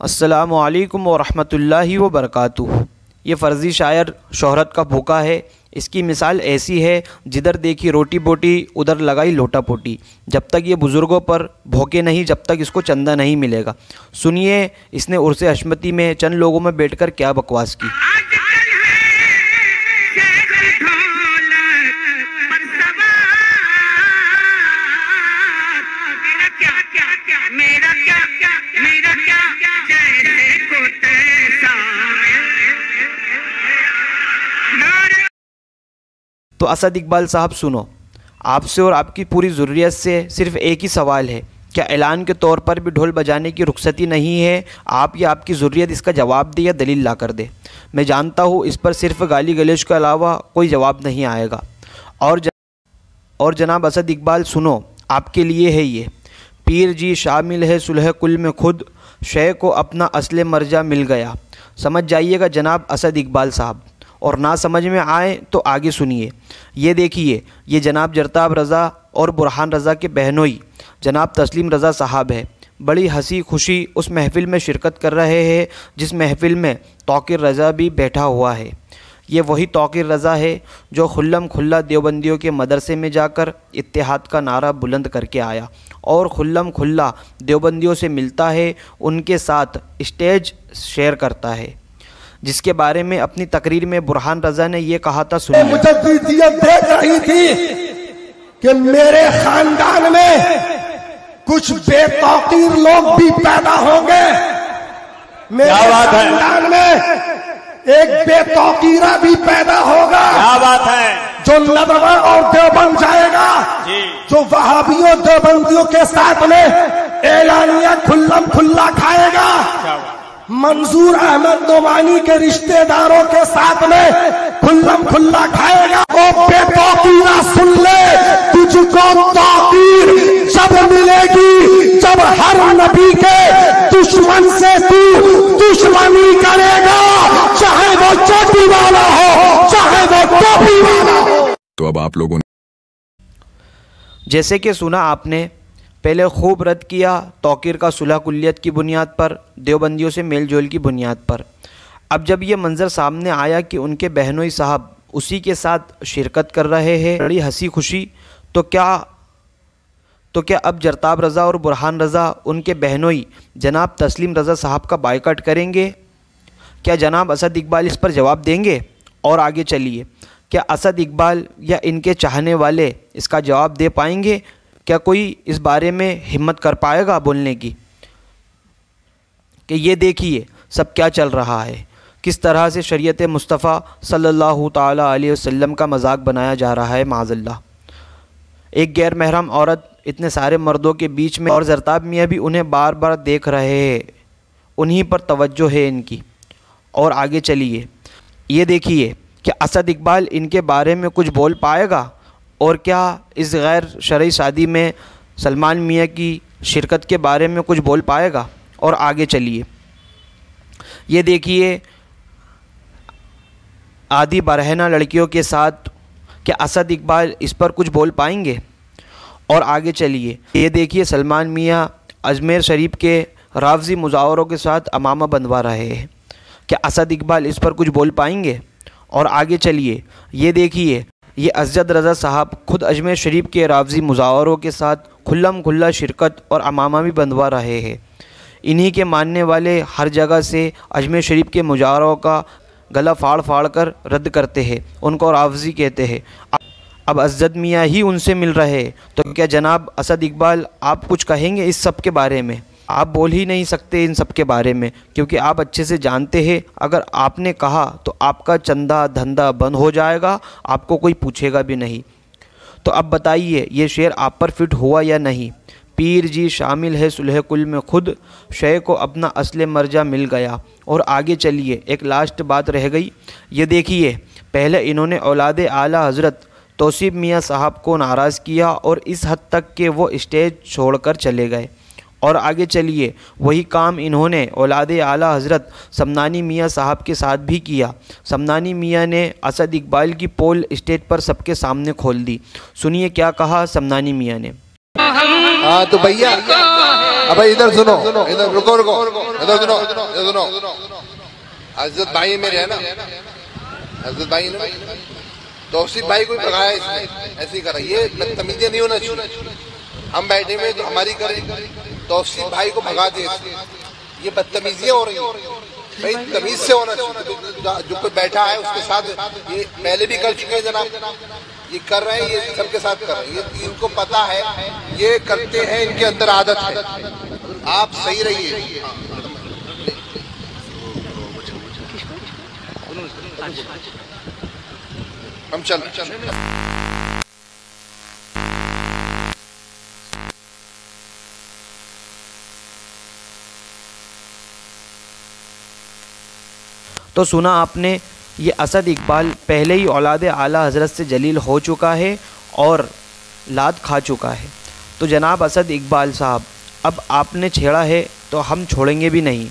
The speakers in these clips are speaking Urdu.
السلام علیکم ورحمۃ اللہ وبرکاتہ۔ یہ فرضی شاعر شہرت کا بھوکا ہے۔ اس کی مثال ایسی ہے، جدھر دیکھی روٹی بوٹی ادھر لگائی لوٹا پوٹی۔ جب تک یہ بزرگوں پر بھوکے نہیں، جب تک اس کو چندہ نہیں ملے گا۔ سنیے اس نے عرس حشمتی میں چند لوگوں میں بیٹھ کر کیا بکواس کی۔ تو اسد اقبال صاحب سنو، آپ سے اور آپ کی پوری ضروریت سے صرف ایک ہی سوال ہے، کیا اعلان کے طور پر بھی ڈھول بجانے کی رخصتی نہیں ہے؟ آپ یا آپ کی ضروریت اس کا جواب دے یا دلیل لا کر دے۔ میں جانتا ہوں اس پر صرف گالی گلوچ کے علاوہ کوئی جواب نہیں آئے گا۔ اور جناب اسد اقبال سنو، آپ کے لیے ہے یہ: پیر جی شامل ہے صلح کل میں خود، شے کو اپنا اصل مرجع مل گیا۔ سمجھ جائیے گا جناب اسد اقبال صاحب، اور نہ سمجھ میں آئے تو آگے سنیے۔ یہ دیکھیے، یہ جناب جرتاب رضا اور برہان رضا کے بہنوئی جناب تسلیم رضا صاحب ہے۔ بڑی ہنسی خوشی اس محفل میں شرکت کر رہے ہیں جس محفل میں توقیر رضا بھی بیٹھا ہوا ہے۔ یہ وہی توقیر رضا ہے جو خلم کھلا دیوبندیوں کے مدرسے میں جا کر اتحاد کا نعرہ بلند کر کے آیا، اور خلم کھلا دیوبندیوں سے ملتا ہے، ان کے ساتھ اسٹیج شیئر کرتا ہے، جس کے بارے میں اپنی تقریر میں برہان رضا نے یہ کہا تھا۔ سنیے۔ مجددیت دیکھ رہی تھی کہ میرے خاندان میں کچھ بے توقیر لوگ بھی پیدا ہوں گے، میرے خاندان میں ایک بے توقیرہ بھی پیدا ہوگا، کیا بات ہے، جو ندوہ اور دیوبند جائے گا، جو وہابیوں دیوبندیوں کے ساتھ میں اعلانیہ کھلم کھلا کھائے گا، منظور احمد نعمانی کے رشتہ داروں کے ساتھ میں کھلم کھلا کھائے گا۔ او بے توقیرہ سن لے، تجھ کو توقیر جب ملے گی جب ہر نبی کے دشمن سے تو دشمنی کرے گا، چاہے وہ چوٹی والا ہو چاہے وہ ٹوپی والا ہو۔ تو اب آپ لوگوں نے جیسے کہ سنا آپ نے، پہلے خوب رد کیا توقیر کا صلح کلیت کی بنیاد پر، دیوبندیوں سے میل جول کی بنیاد پر۔ اب جب یہ منظر سامنے آیا کہ ان کے بہنوئی صاحب اسی کے ساتھ شرکت کر رہے ہیں، بڑی ہنسی خوشی، تو کیا اب جرتاب رضا اور برہان رضا ان کے بہنوئی جناب تسلیم رضا صاحب کا بائیکاٹ کریں گے؟ کیا جناب اسد اقبال اس پر جواب دیں گے؟ اور آگے چلیے، کیا اسد اقبال یا ان کے چاہنے والے اس کا جواب دے پائیں گے؟ کیا کوئی اس بارے میں ہمت کر پائے گا بولنے کی کہ یہ دیکھیے سب کیا چل رہا ہے، کس طرح سے شریعت مصطفیٰ صلی اللہ تعالیٰ علیہ وسلم کا مذاق بنایا جا رہا ہے معاذ اللہ۔ ایک غیر محرم عورت اتنے سارے مردوں کے بیچ میں، اور زرتاب میاں بھی انہیں بار بار دیکھ رہے ہیں، انہی پر توجہ ہے ان کی۔ اور آگے چلیے، یہ دیکھیے کہ اسد اقبال ان کے بارے میں کچھ بول پائے گا، اور کیا اس غیر شرعی شادی میں سلمان میاں کی شرکت کے بارے میں کچھ بول پائے گا؟ اور آگے چلیے، یہ دیکھیے آدھی برہنہ لڑکیوں کے ساتھ کیا اسد اقبال اس پر کچھ بول پائیں گے؟ اور آگے چلیے، یہ دیکھیے سلمان میاں اجمیر شریف کے رافضی مزاوروں کے ساتھ امامہ بندوا رہے ہیں، کیا اسد اقبال اس پر کچھ بول پائیں گے؟ اور آگے چلیے، یہ دیکھیے یہ اسجد رضا صاحب خود اجمیر شریف کے رافضی مزاوروں کے ساتھ کھلم کھلا شرکت اور امامہ بھی بندوا رہے ہیں۔ انہی کے ماننے والے ہر جگہ سے اجمیر شریف کے مزاوروں کا گلا پھاڑ پھاڑ کر رد کرتے ہیں، ان کو رافضی کہتے ہیں۔ اب اسجد میاں ہی ان سے مل رہے ہیں، تو کیا جناب اسد اقبال آپ کچھ کہیں گے اس سب کے بارے میں؟ آپ بول ہی نہیں سکتے ان سب کے بارے میں، کیونکہ آپ اچھے سے جانتے ہیں اگر آپ نے کہا تو آپ کا چندہ دھندہ بند ہو جائے گا، آپ کو کوئی پوچھے گا بھی نہیں۔ تو اب بتائیے یہ شعر آپ پر فٹ ہوا یا نہیں؟ پیر جی شامل ہے صلح کل میں خود، شے کو اپنا اصل مرجع مل گیا۔ اور آگے چلیے، ایک لاسٹ بات رہ گئی، یہ دیکھیے پہلے انہوں نے اولاد اعلیٰ حضرت توصیف میاں صاحب کو ناراض کیا، اور اس حد تک کہ وہ اسٹیج چھوڑ کر چلے گئے۔ اور آگے چلیے وہی کام انہوں نے اولاد اعلیٰ حضرت سمنانی میاں صاحب کے ساتھ بھی کیا۔ سمنانی میاں نے اسد اقبال کی پول اسٹیج پر سب کے سامنے کھول دی۔ سنیے کیا کہا سمنانی میاں نے۔ تو بھیا اب ادھر سنو، ادھر رکو رکو، ادھر سنو، ادھر سنو. حضرت بھائی میرے ہے نا، حضرت بھائی نے توصیف بھائی کو بھگایا، اس نے ایسے ہی کرا. یہ بدتمیزی نہیں ہونا چاہیے. ہم بیٹھے ہوئے تو ہماری کریں، توصیف بھائی کو بھگا دے، یہ بدتمیزیاں ہو رہی ہیں. بھائی تمیز سے ہونا چاہیے. جو کوئی بیٹھا ہے اس کے ساتھ، یہ پہلے بھی کر چکے ہیں جناب، یہ کر رہے ہیں، یہ سب کے ساتھ کر رہے ہیں. یہ ان کو پتا ہے، یہ کرتے ہیں، ان کے اندر عادت ہے. آپ صحیح رہیے. ہم چل تو سنا آپ نے، یہ اسد اقبال پہلے ہی اولاد اعلیٰ حضرت سے جلیل ہو چکا ہے اور لاد کھا چکا ہے. تو جناب اسد اقبال صاحب، اب آپ نے چھیڑا ہے تو ہم چھوڑیں گے بھی نہیں.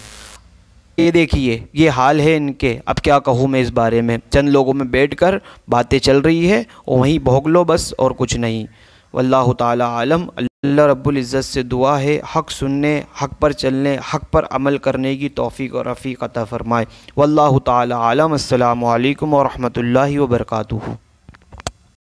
یہ دیکھیے یہ حال ہے ان کے. اب کیا کہوں میں اس بارے میں، چند لوگوں میں بیٹھ کر باتیں چل رہی ہے اور وہیں بھوگ لو بس، اور کچھ نہیں. واللہ تعالی عالم. اللہ رب العزت سے دعا ہے حق سننے، حق پر چلنے، حق پر عمل کرنے کی توفیق اور رفیق عطا فرمائے. واللہ تعالی عالم. السلام علیکم ورحمۃ اللہ وبرکاتہ.